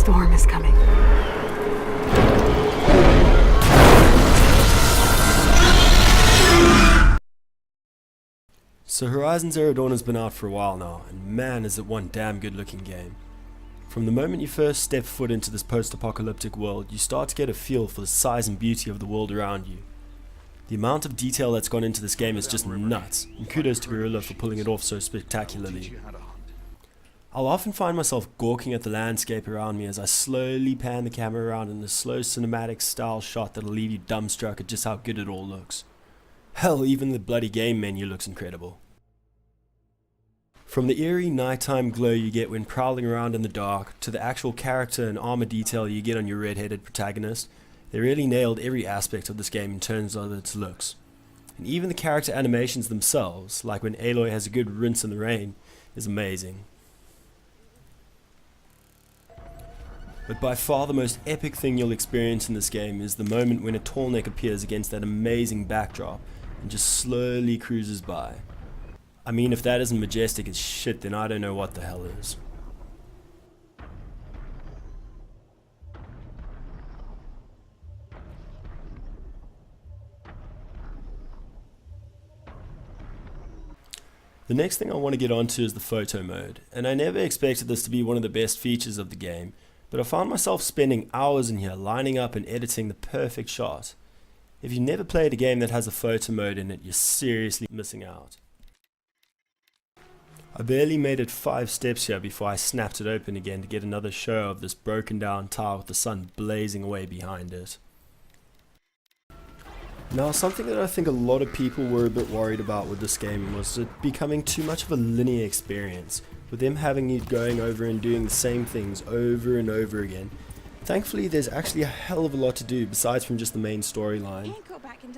storm is coming. So Horizon Zero Dawn has been out for a while now, and man is it one damn good looking game. From the moment you first step foot into this post-apocalyptic world, you start to get a feel for the size and beauty of the world around you. The amount of detail that's gone into this game is just nuts, and kudos to Guerrilla for pulling it off so spectacularly. I'll often find myself gawking at the landscape around me as I slowly pan the camera around in a slow cinematic style shot that'll leave you dumbstruck at just how good it all looks. Hell, even the bloody game menu looks incredible. From the eerie nighttime glow you get when prowling around in the dark, to the actual character and armor detail you get on your red-headed protagonist, they really nailed every aspect of this game in terms of its looks. And even the character animations themselves, like when Aloy has a good rinse in the rain, is amazing. But by far the most epic thing you'll experience in this game is the moment when a tall neck appears against that amazing backdrop and just slowly cruises by. I mean, if that isn't majestic as shit, then I don't know what the hell is. The next thing I want to get onto is the photo mode, and I never expected this to be one of the best features of the game, but I found myself spending hours in here lining up and editing the perfect shot. If you've never played a game that has a photo mode in it, you're seriously missing out. I barely made it 5 steps here before I snapped it open again to get another show of this broken down tower with the sun blazing away behind it. Now, something that I think a lot of people were a bit worried about with this game was it becoming too much of a linear experience, with them having you going over and doing the same things over and over again. Thankfully, there's actually a hell of a lot to do besides from just the main storyline.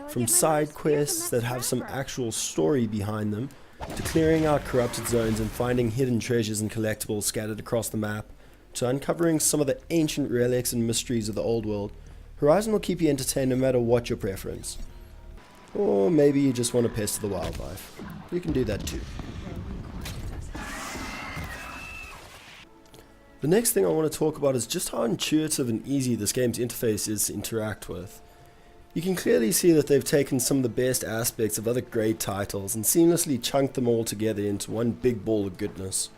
From side quests that have some actual story behind them, to clearing out corrupted zones and finding hidden treasures and collectibles scattered across the map, to uncovering some of the ancient relics and mysteries of the old world, Horizon will keep you entertained no matter what your preference. Or maybe you just want to pester the wildlife. You can do that too. The next thing I want to talk about is just how intuitive and easy this game's interface is to interact with. You can clearly see that they've taken some of the best aspects of other great titles and seamlessly chunked them all together into one big ball of goodness.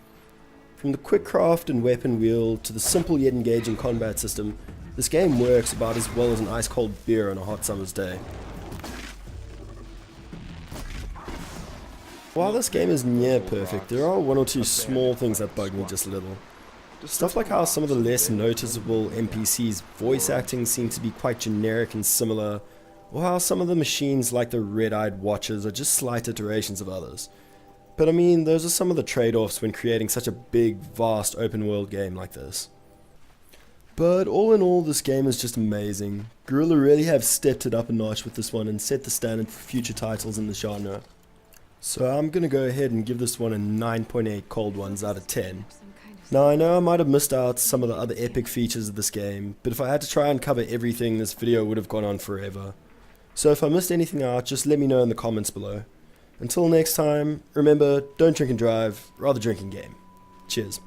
From the quick craft and weapon wheel to the simple yet engaging combat system, this game works about as well as an ice cold beer on a hot summer's day. While this game is near perfect, there are one or two small things that bug me just a little. Stuff like how some of the less noticeable NPCs' voice acting seems to be quite generic and similar, or how some of the machines like the red-eyed watchers are just slight iterations of others. But I mean, those are some of the trade-offs when creating such a big, vast open-world game like this. But all in all, this game is just amazing. Guerrilla really have stepped it up a notch with this one and set the standard for future titles in the genre. So I'm gonna go ahead and give this one a 9.8 cold ones out of 10. Now I know I might have missed out some of the other epic features of this game, but if I had to try and cover everything, this video would have gone on forever. So if I missed anything out, just let me know in the comments below. Until next time, remember, don't drink and drive, rather drink and game. Cheers.